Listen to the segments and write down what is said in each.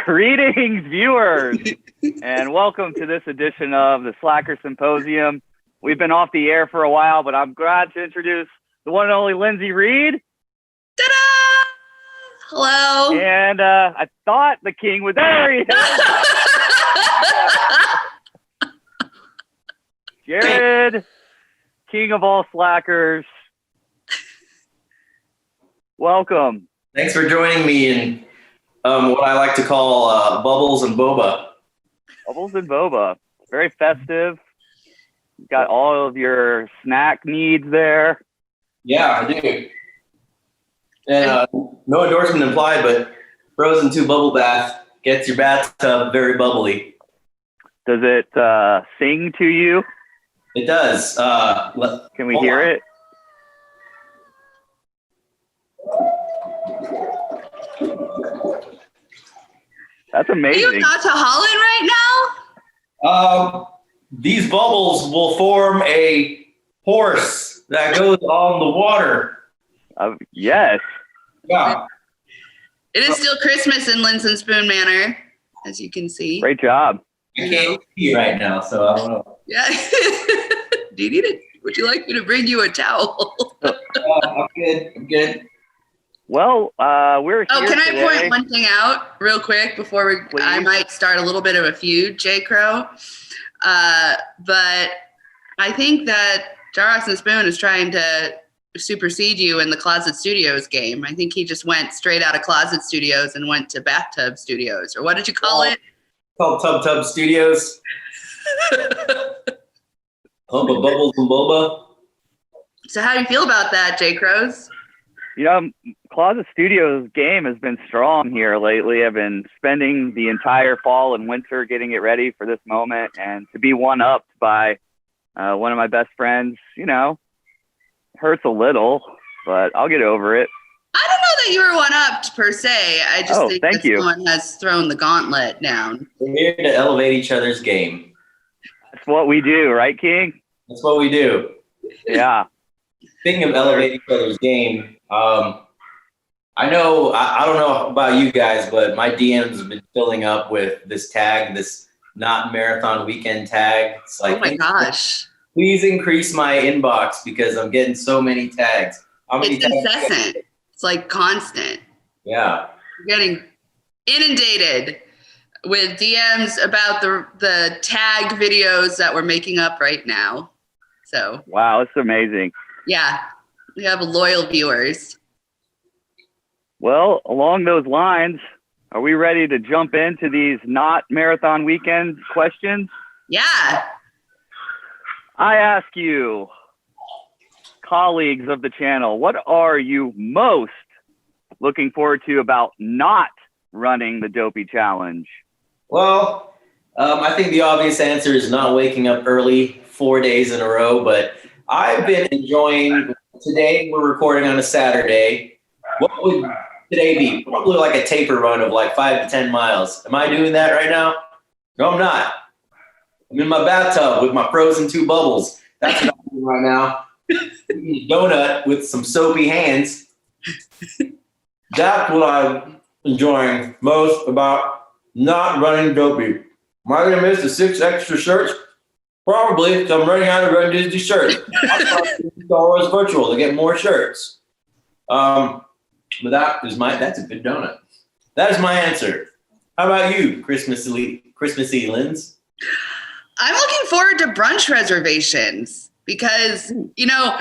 Greetings, viewers, and welcome to this edition of the Slacker Symposium. We've been off the air for a while, but I'm glad to introduce the one and only Lindsay Reed. Ta-da! Hello. And I thought the king was there. Jared, king of all slackers. Welcome. Thanks for joining me in what I like to call Bubbles and Boba. Bubbles and Boba. Very festive. You've got all of your snack needs there. Yeah, I do. And no endorsement implied, but Frozen 2 Bubble Bath gets your bathtub very bubbly. Does it sing to you? It does. Can we hear it? That's amazing. Are you not to Holland right now? These bubbles will form a horse that goes on the water. Yes. Yeah. It is still Christmas in Linson Spoon Manor, as you can see. Great job. I can't see right now, so I don't know. Yeah. Do you need it? Would you like me to bring you a towel? I'm good. I'm good. Well, we're here can today. I point one thing out real quick before I might start a little bit of a feud, J. Crow. But I think that Jar and Spoon is trying to supersede you in the Closet Studios game. I think he just went straight out of Closet Studios and went to Bathtub Studios, or what did you call it? Called Tub Studios. Hump of Bubbles and Boba. So how do you feel about that, J. Crows? You know, Closet Studios game has been strong here lately. I've been spending the entire fall and winter getting it ready for this moment, and to be one-upped by one of my best friends, you know, hurts a little, but I'll get over it. I don't know that you were one-upped per se. I just think that someone has thrown the gauntlet down. We're here to elevate each other's game. That's what we do, right, King? That's what we do. Yeah. Speaking of elevating each other's game, I know, I don't know about you guys, but my DMs have been filling up with this tag, this not marathon weekend tag. It's like, oh my gosh. Please increase my inbox because I'm getting so many tags. It's incessant. It's like constant. Yeah. You're getting inundated with DMs about the tag videos that we're making up right now. So. Wow, it's amazing. Yeah. We have loyal viewers. Well, along those lines, are we ready to jump into these not marathon weekend questions? Yeah. I ask you, colleagues of the channel, what are you most looking forward to about not running the Dopey Challenge? Well, I think the obvious answer is not waking up early 4 days in a row, but I've been enjoying, today we're recording on a Saturday. What would today be? Probably like a taper run of like 5 to 10 miles. Am I doing that right now? No, I'm not. I'm in my bathtub with my Frozen 2 bubbles. That's what I'm doing right now. Eating a donut with some soapy hands. That's what I'm enjoying most about not running Dopey. Am I going to miss the 6 extra shirts? Probably, because I'm running out of Run Disney shirts. I'm talking Star Wars Virtual to get more shirts. But that's a good donut. That is my answer. How about you, Christmassy Linz? I'm looking forward to brunch reservations because, you know,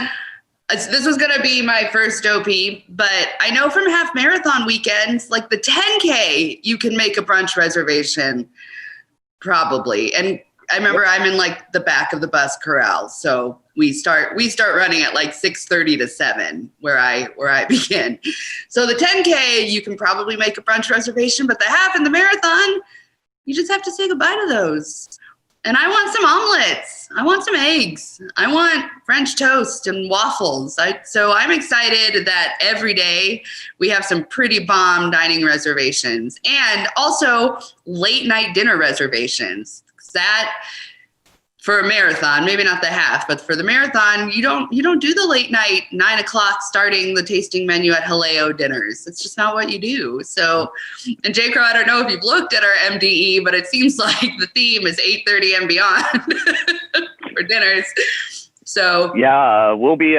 this was going to be my first Dopey, but I know from half marathon weekends, like the 10K, you can make a brunch reservation probably. And I remember I'm in like the back of the bus corral. So we start running at like 6:30 to 7 where I begin. So the 10K, you can probably make a brunch reservation, but the half and the marathon, you just have to say goodbye to those. And I want some omelets. I want some eggs. I want French toast and waffles. So I'm excited that every day we have some pretty bomb dining reservations and also late night dinner reservations. That for a marathon, maybe not the half, but for the marathon, you don't do the late night 9 o'clock starting the tasting menu at Haleo dinners. It's just not what you do. So, and J. Crow, I don't know if you've looked at our MDE, but it seems like the theme is 8:30 and beyond for dinners. So yeah, we'll be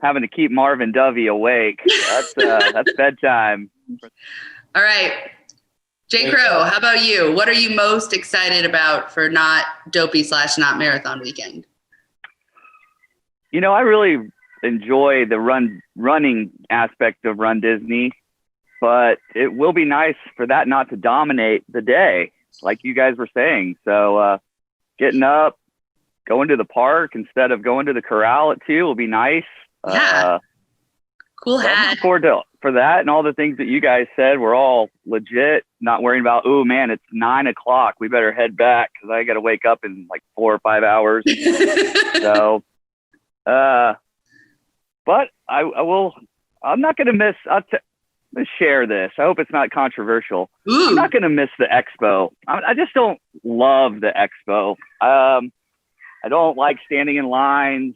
having to keep Marvin Dovey awake. That's bedtime. All right. J. Crow, how about you? What are you most excited about for not dopey / not marathon weekend? You know, I really enjoy the running aspect of Run Disney, but it will be nice for that not to dominate the day, like you guys were saying. So getting up, going to the park instead of going to the corral at 2 will be nice. Yeah. Cool hat. I'm looking forward for that, and all the things that you guys said were all legit. Not worrying about, oh man, it's 9 o'clock. We better head back because I got to wake up in like 4 or 5 hours. So, but I will. I'm not going to miss. Let's share this. I hope it's not controversial. Ooh. I'm not going to miss the expo. I just don't love the expo. I don't like standing in lines,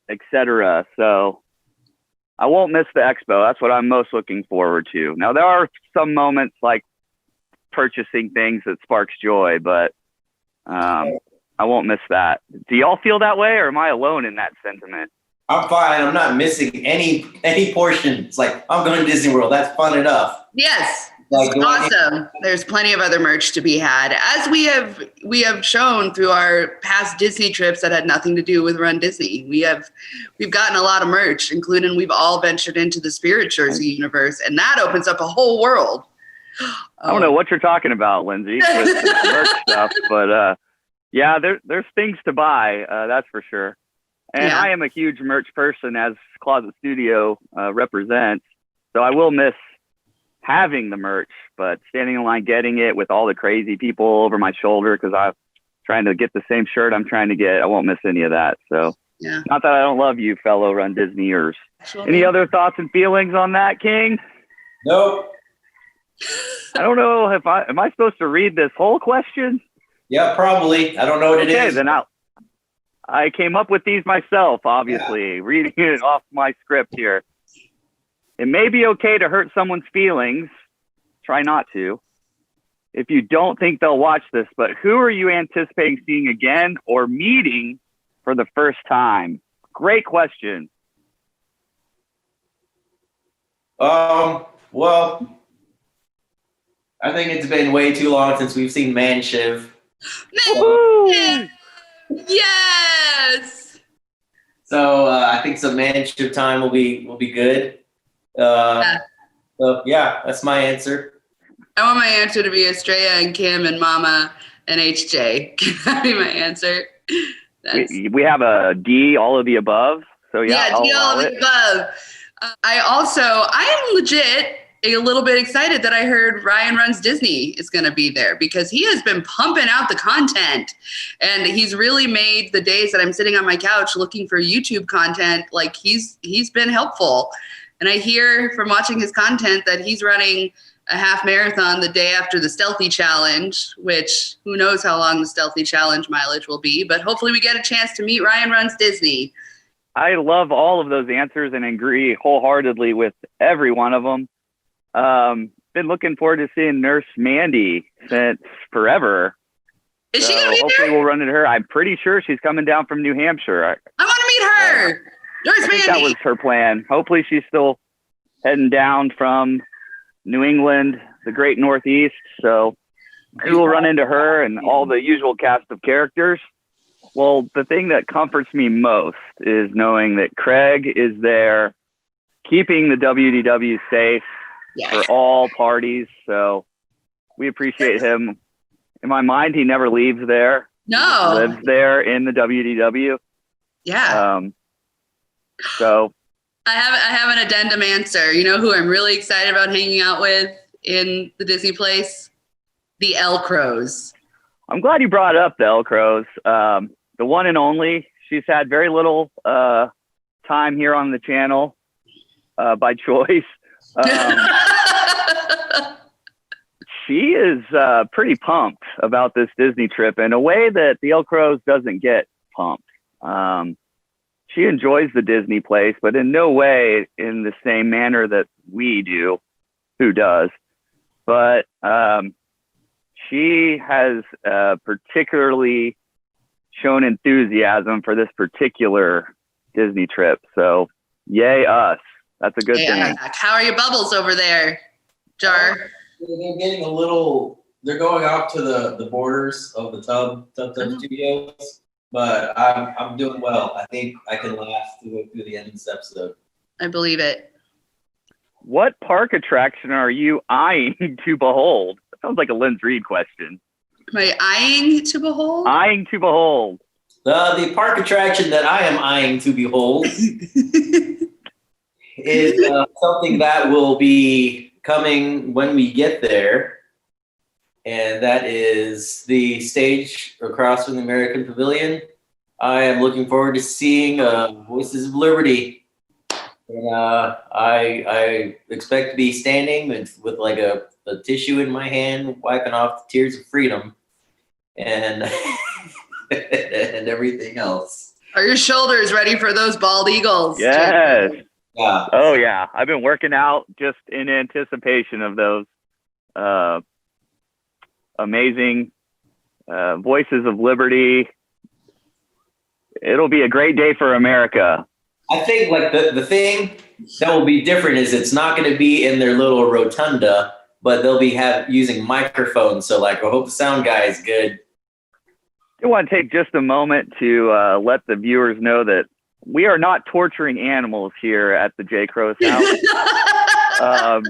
etc. So I won't miss the expo. That's what I'm most looking forward to. Now, there are some moments like purchasing things that sparks joy, but I won't miss that. Do y'all feel that way, or am I alone in that sentiment? I'm fine. I'm not missing any portion. It's like, I'm going to Disney World. That's fun enough. Yes. Like, Awesome. There's plenty of other merch to be had, as we have shown through our past Disney trips that had nothing to do with Run Disney. We've gotten a lot of merch, including we've all ventured into the Spirit Jersey universe, and that opens up a whole world. I don't know what you're talking about, Lindsay, with the merch stuff, but yeah, there's things to buy. That's for sure. And Yeah. I am a huge merch person, as Closet Studio represents, so I will miss having the merch, but standing in line getting it with all the crazy people over my shoulder because I'm trying to get the same shirt I'm trying to get, I won't miss any of that. So Yeah. not that I don't love you, fellow Run Disneyers. Any other thoughts and feelings on that, King? Nope. I don't know if am I supposed to read this whole question? Yeah, probably. I don't know what it Okay, is. then I came up with these myself, obviously, reading it off my script here. It may be okay to hurt someone's feelings. Try not to. If you don't think they'll watch this, but who are you anticipating seeing again or meeting for the first time? Great question. Well, I think it's been way too long since we've seen Manshiv. Woo! Yes. So I think some Manshiv time will be good. So yeah, that's my answer. I want my answer to be Estrella and Kim and Mama and HJ. Can that be my answer? We have a D, all of the above. So yeah, I'll D, all allow of it. the above. I am legit a little bit excited that I heard Ryan Runs Disney is going to be there because he has been pumping out the content, and he's really made the days that I'm sitting on my couch looking for YouTube content, like he's been helpful. And I hear from watching his content that he's running a half marathon the day after the Stealthy Challenge, which who knows how long the Stealthy Challenge mileage will be, but hopefully we get a chance to meet Ryan Runs Disney. I love all of those answers and agree wholeheartedly with every one of them. Been looking forward to seeing Nurse Mandy since forever. Is she going to be hopefully there? we'll run into her. I'm pretty sure she's coming down from New Hampshire. I want to meet her. Nurse I think Mandy. that was her plan. Hopefully she's still heading down from New England, the great Northeast. So maybe we'll run into her and all the usual cast of characters. Well, the thing that comforts me most is knowing that Craig is there keeping the WDW safe for all parties. So we appreciate him. In my mind, he never leaves there. No. He lives there in the WDW. Yeah. So I have an addendum answer. You know who I'm really excited about hanging out with in the Disney place? The El Crows. I'm glad you brought up the El Crows. The one and only. She's had very little time here on the channel She is pretty pumped about this Disney trip in a way that the El Crows doesn't get pumped. She enjoys the Disney place, but in no way in the same manner that we do. Who does? But she has particularly shown enthusiasm for this particular Disney trip. So, yay us. That's a good thing. How are your bubbles over there, Jar? They're getting a little, they're going off to the borders of the Tub Studios, but I'm doing well. I think I can last through the end of this episode. I believe it. What park attraction are you eyeing to behold? That sounds like a Lynn's Reed question. Am I eyeing to behold? Eyeing to behold. The park attraction that I am eyeing to behold is something that will be coming when we get there, and that is the stage across from the American Pavilion. I am looking forward to seeing Voices of Liberty, and I expect to be standing with like a tissue in my hand, wiping off the tears of freedom, and and everything else. Are your shoulders ready for those bald eagles? Yes. Yeah. Oh, yeah. I've been working out just in anticipation of those amazing Voices of Liberty. It'll be a great day for America. I think like the thing that will be different is it's not going to be in their little rotunda, but they'll be using microphones. So like, I hope the sound guy is good. I want to take just a moment to let the viewers know that we are not torturing animals here at the J. Crow's house.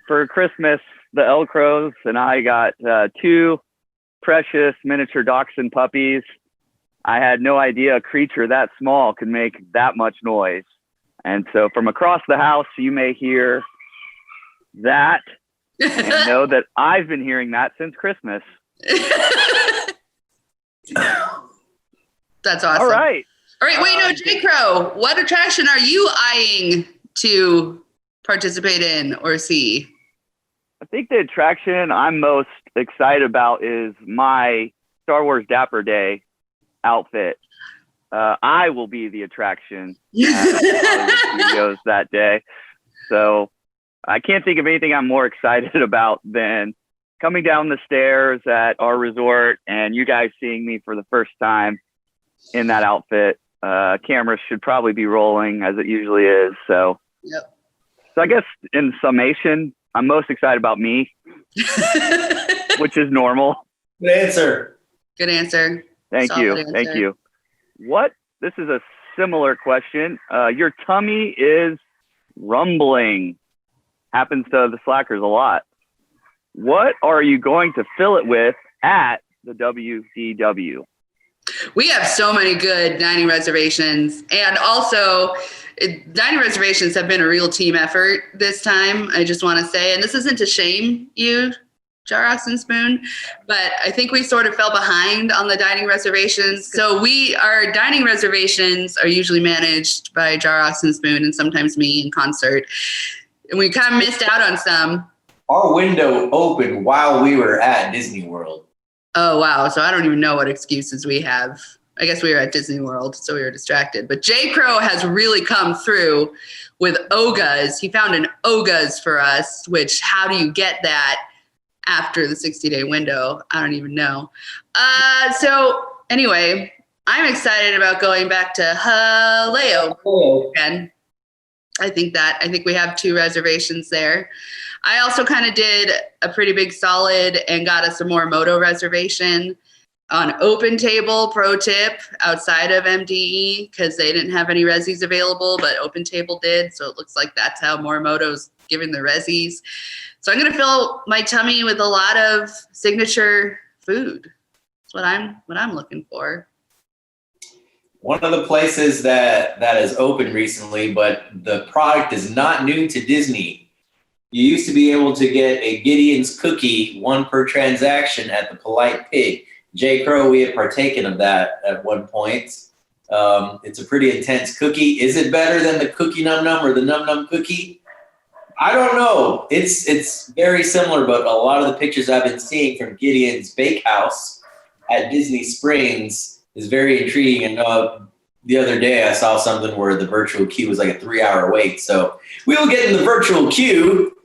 For Christmas, the El Crows and I got 2 precious miniature dachshund puppies. I had no idea a creature that small could make that much noise. And so from across the house, you may hear that and know that I've been hearing that since Christmas. That's awesome. All right. Wait, no, J. Crow, what attraction are you eyeing to participate in or see? I think the attraction I'm most excited about is my Star Wars Dapper Day outfit. I will be the attraction at Hollywood Studios that day. So I can't think of anything I'm more excited about than coming down the stairs at our resort and you guys seeing me for the first time in that outfit. Cameras should probably be rolling as it usually is. So, yep. So I guess in summation, I'm most excited about me, which is normal. Good answer. Good answer. Thank Solid you. answer. Thank you. This is a similar question. Your tummy is rumbling. Happens to the slackers a lot. What are you going to fill it with at the WDW? We have so many good dining reservations, and also dining reservations have been a real team effort this time. I just want to say, and this isn't to shame you, Jar Austin Spoon, but I think we sort of fell behind on the dining reservations. So our dining reservations are usually managed by Jar Austin Spoon and sometimes me in concert, and we kind of missed out on some. Our window opened while we were at Disney World. Oh, wow. So I don't even know what excuses we have. I guess we were at Disney World, so we were distracted. But J. Crow has really come through with Ogas. He found an Ogas for us, which how do you get that after the 60-day window? I don't even know. So anyway, I'm excited about going back to Haleo again. I think we have 2 reservations there. I also kind of did a pretty big solid and got us a more moto reservation on Open Table. Pro tip, outside of MDE, because they didn't have any resis available, but Open Table did. So it looks like that's how Morimoto's giving the resis. So I'm going to fill my tummy with a lot of signature food. That's what I'm looking for. One of the places that has opened recently, but the product is not new to Disney. You used to be able to get a Gideon's cookie, 1 per transaction at the Polite Pig. J. Crow, we had partaken of that at one point. It's a pretty intense cookie. Is it better than the Cookie Num Num or the Num Num Cookie? I don't know. It's very similar, but a lot of the pictures I've been seeing from Gideon's Bakehouse at Disney Springs is very intriguing. And the other day I saw something where the virtual queue was like a 3-hour wait. So we will get in the virtual queue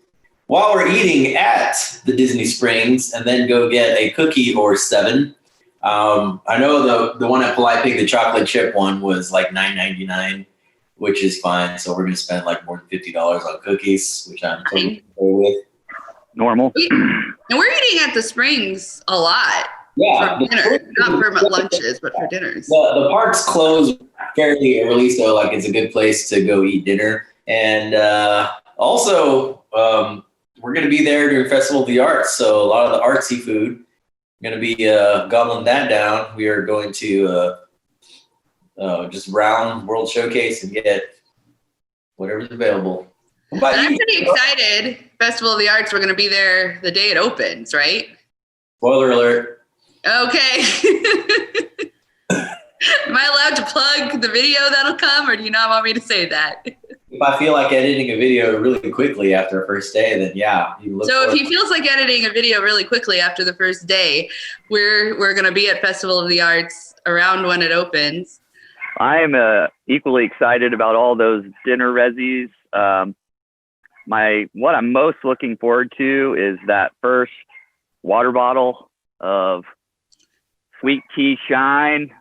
while we're eating at the Disney Springs and then go get a cookie or 7. I know the one at Polite Pig, the chocolate chip one, was like $9.99, which is fine. So we're going to spend like more than $50 on cookies, which I'm totally okay with. Normal. And we're eating at the Springs a lot. Yeah. For dinner, not for lunches, but for dinners. The parks close fairly early, so like it's a good place to go eat dinner. And also, we're going to be there during Festival of the Arts, so a lot of the artsy food, going to be gobbling that down. We are going to just round World Showcase and get whatever's available. I'm pretty excited. Festival of the Arts, we're going to be there the day it opens, right? Spoiler alert. Okay. Am I allowed to plug the video that'll come, or do you not want me to say that? If I feel like editing a video really quickly after a first day, then yeah. So if he feels like editing a video really quickly after the first day, we're going to be at Festival of the Arts around when it opens. I am equally excited about all those dinner resis. What I'm most looking forward to is that first water bottle of Sweet Tea Shine.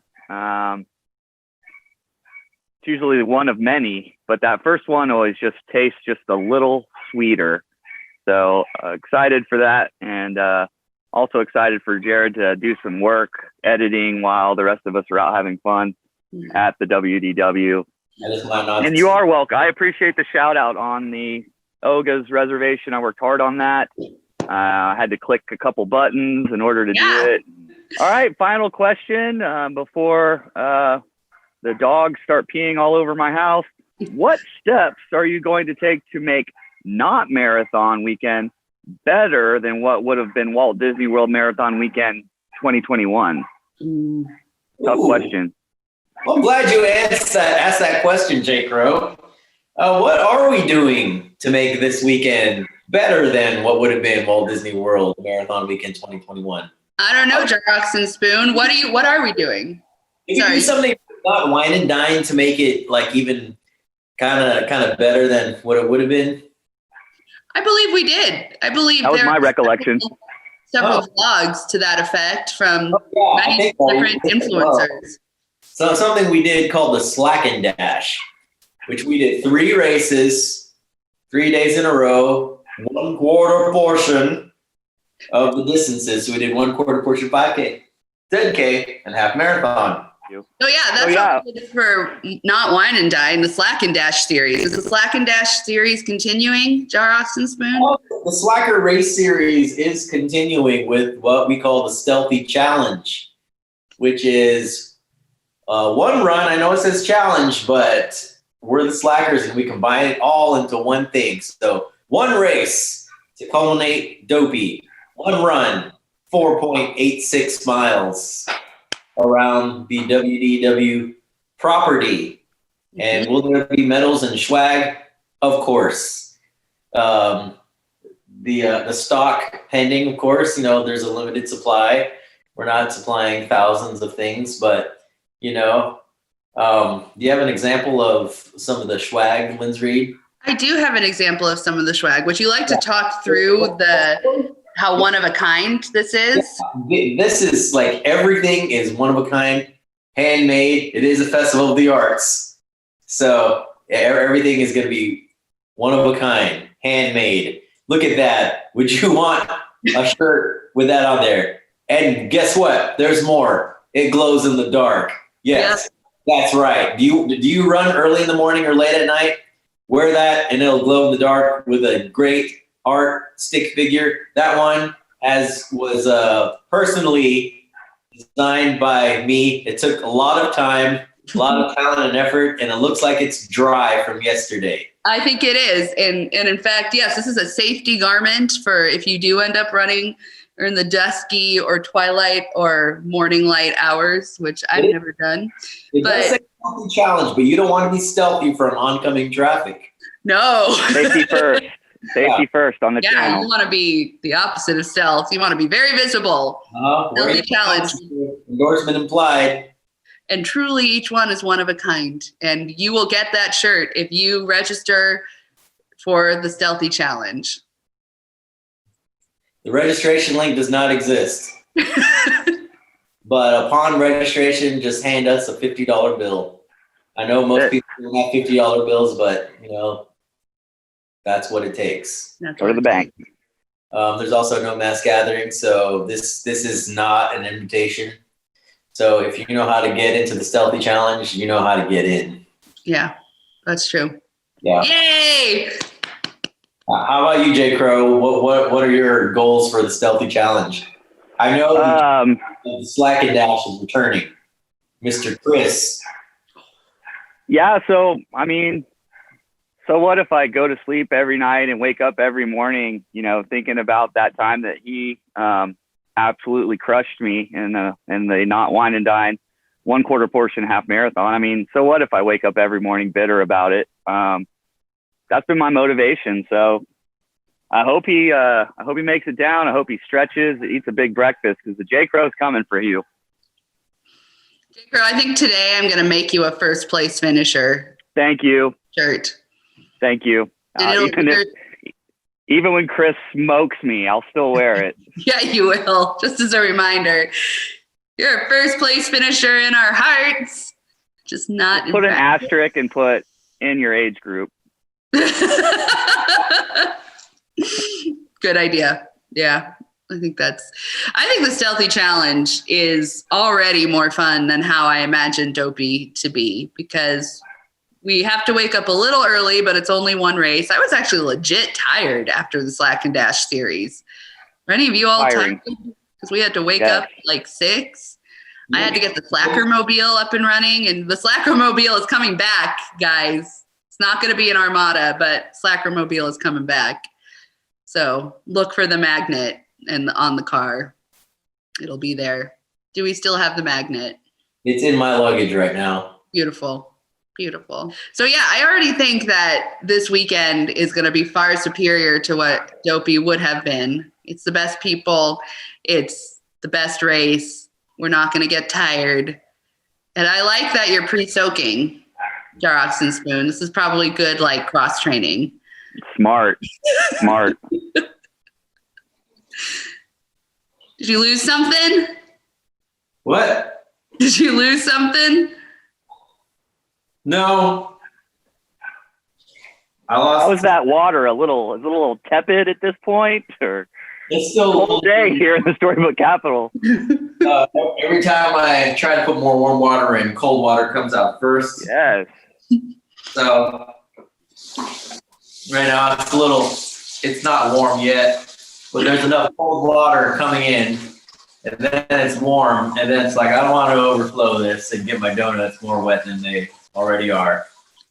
It's usually one of many, but that first one always just tastes just a little sweeter. So excited for that, and also excited for Jared to do some work editing while the rest of us are out having fun at the WDW. And you are welcome. I appreciate the shout out on the Oga's reservation. I worked hard on that. I had to click a couple buttons in order to do it. All right, final question before the dogs start peeing all over my house. What steps are you going to take to make not marathon weekend better than what would have been Walt Disney World Marathon weekend 2021? Tough question. Well, I'm glad you asked that question, Jake Rowe. What are we doing to make this weekend better than what would have been Walt Disney World Marathon weekend 2021? I don't know, Jarrox and Spoon. What are we doing? If you do something not wine and dine to make it like even kind of better than what it would have been. I believe we did. I believe that was my recollection. Several vlogs to that effect from many different influencers. So something we did called the Slack and Dash, which we did 3 races, 3 days in a row, 1/4 portion of the distances. So we did 1/4 portion 5K, 10K, and half marathon. Oh yeah, that's what we did for Not Wine and Dine, the Slack and Dash series. Is the Slack and Dash series continuing, Jarrox and Spoon? The Slacker Race series is continuing with what we call the Stealthy Challenge, which is one run. I know it says challenge, but we're the slackers and we combine it all into one thing. So 1 race to culminate Dopey, 1 run, 4.86 miles around the WDW property. And will there be medals and swag? Of course. The stock pending, of course, there's a limited supply. We're not supplying thousands of things, but do you have an example of some of the swag, Linz Reed? I do have an example of some of the swag. Would you like to talk through how one of a kind this is? Yeah. This is like everything is one of a kind, handmade. It is a Festival of the Arts. So everything is going to be one of a kind, handmade. Look at that. Would you want a shirt with that on there? And guess what? There's more. It glows in the dark. Yes, That's right. Do you run early in the morning or late at night? Wear that and it'll glow in the dark with a great art stick figure. That one was personally designed by me. It took a lot of time, a lot of talent and effort, and it looks like it's dry from yesterday. I think it is. And in fact, yes, this is a safety garment for if you do end up running in the dusky or twilight or morning light hours, which I've never done. It does say stealthy challenge, but you don't want to be stealthy from oncoming traffic. No. Safety first. Safety first on the Yeah, channel. you want to be the opposite of stealth. You want to be very visible. Stealthy challenge. Endorsement implied. And truly, each one is one of a kind. And you will get that shirt if you register for the Stealthy Challenge. The registration link does not exist. But upon registration, just hand us a $50 bill. I know most people don't have $50 bills, but that's what it takes. Go to the bank. There's also no mass gathering, so this is not an invitation. So if you know how to get into the Stealthy Challenge, you know how to get in. Yeah, that's true. Yeah. Yay! How about you, J. Crow? What are your goals for the Stealthy Challenge? I know the Slack and Dash is returning. Mr. Chris. Yeah, so what if I go to sleep every night and wake up every morning, thinking about that time that he absolutely crushed me in the not wine and dine 1/4 portion half marathon. So what if I wake up every morning bitter about it? That's been my motivation. So I hope he makes it down. I hope he stretches, eats a big breakfast, because the J. Crow's coming for you. J. Crow, I think today I'm going to make you a first place finisher. Thank you. Shirt. Thank you. Even when Chris smokes me, I'll still wear it. Yeah, you will. Just as a reminder, you're a first place finisher in our hearts. Just not. Put an asterisk and put in your age group. Good idea. Yeah. I think the Stealthy Challenge is already more fun than how I imagined Dopey to be, because we have to wake up a little early, but it's only one race. I was actually legit tired after the Slack and Dash series. Were any of you all tired? Because we had to wake up like 6. I had to get the Slacker Mobile up and running, and the Slacker Mobile is coming back, guys. It's not going to be an Armada, but Slacker Mobile is coming back. So look for the magnet and on the car. It'll be there. Do we still have the magnet? It's in my luggage right now. Beautiful. So yeah, I already think that this weekend is going to be far superior to what Dopey would have been. It's the best people. It's the best race. We're not going to get tired. And I like that you're pre-soaking Jar Oxen Spoon. This is probably good, like, cross-training. Smart. Did you lose something? What? Did you lose something? No. I lost. How was that water? A little tepid at this point, or it's still a whole day here in the Storybook Capital? Every time I try to put more warm water in, cold water comes out first. Yes. So right now it's not warm yet, but there's enough cold water coming in, and then it's warm, and then it's like, I don't want to overflow this and get my donuts more wet than they already are.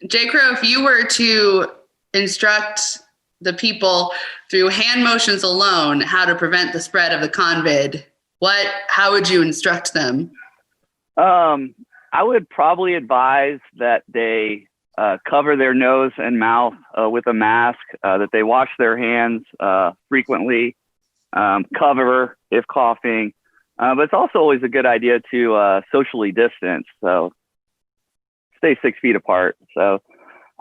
J. Crow, if you were to instruct the people through hand motions alone how to prevent the spread of the convid, how would you instruct them? I would probably advise that they cover their nose and mouth with a mask, that they wash their hands frequently, cover if coughing. But it's also always a good idea to socially distance. So stay 6 feet apart. So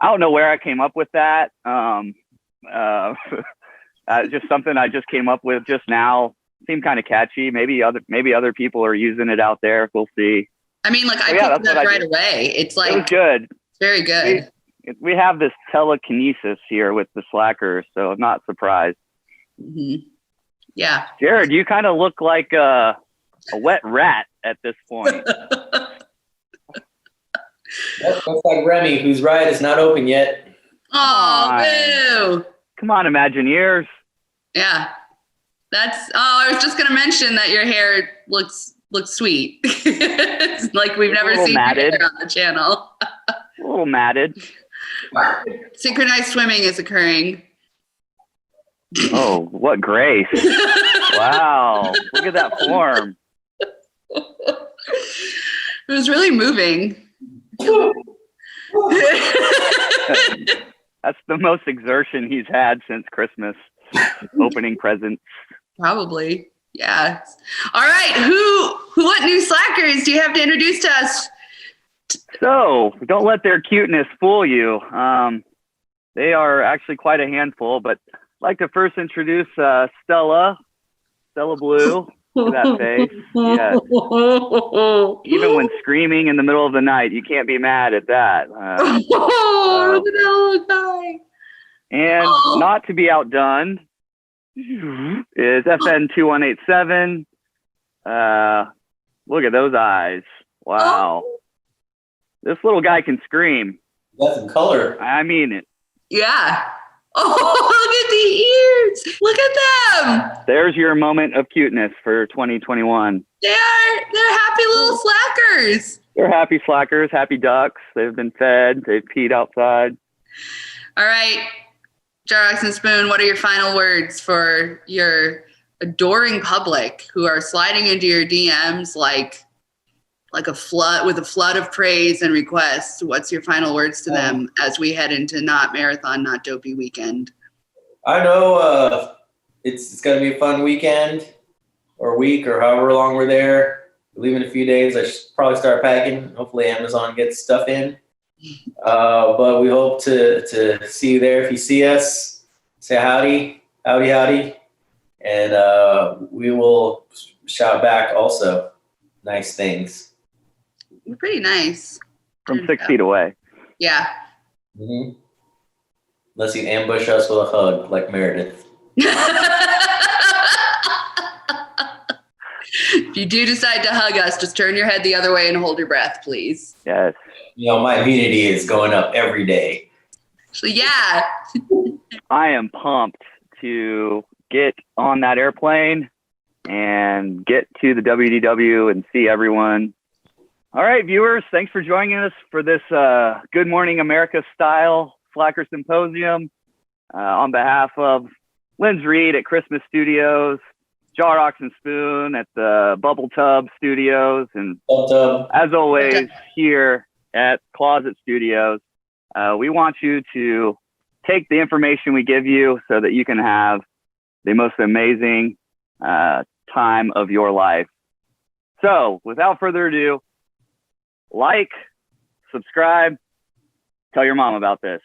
I don't know where I came up with that. Just something I just came up with just now. Seemed kind of catchy. Maybe other people are using it out there. We'll see. I mean, like, I picked it up right away. It's like, it was good. Very good. We have this telekinesis here with the slackers, so I'm not surprised. Mm-hmm. Yeah. Jared, you kind of look like a wet rat at this point. That looks like Remy, whose ride is not open yet. Oh, boo. Come on, Imagineers. Yeah. I was just going to mention that your hair looks sweet. It's like we've never seen matted. Your hair on the channel. A little matted. Synchronized swimming is occurring. Oh, what grace. Wow. Look at that form. It was really moving. That's the most exertion he's had since Christmas, opening presents. Probably. Yeah. All right. What new slackers do you have to introduce to us? So don't let their cuteness fool you. They are actually quite a handful, but I'd like to first introduce Stella Blue. Look at that face. Yeah. Even when screaming in the middle of the night, you can't be mad at that. Look at that little guy. And not to be outdone is FN 2187. Look at those eyes. Wow. This little guy can scream. That's in color. I mean it. Yeah. Oh, look at the ears. Look at them. There's your moment of cuteness for 2021. They're happy little slackers. They're happy slackers, happy ducks. They've been fed. They've peed outside. All right. Jarrox and Spoon, what are your final words for your adoring public who are sliding into your DMs like a flood of praise and requests? What's your final words to them as we head into not marathon, not dopey weekend? I know it's going to be a fun weekend or week or however long we're there. We leave in a few days. I should probably start packing. Hopefully Amazon gets stuff in. But we hope to see you there. If you see us, say howdy. And we will shout back also nice things. You're pretty nice. From 6 feet away. Yeah. Mm-hmm. Unless you ambush us with a hug like Meredith. If you do decide to hug us, just turn your head the other way and hold your breath, please. Yes. My immunity is going up every day. So yeah. I am pumped to get on that airplane and get to the WDW and see everyone. All right, viewers, thanks for joining us for this Good Morning America style Slacker Symposium. On behalf of Linz Reed at Christmas Studios, Jarrox and Spoon at the Bubble Tub Studios, and as always here at Closet Studios, we want you to take the information we give you so that you can have the most amazing time of your life. So without further ado, like, subscribe, tell your mom about this.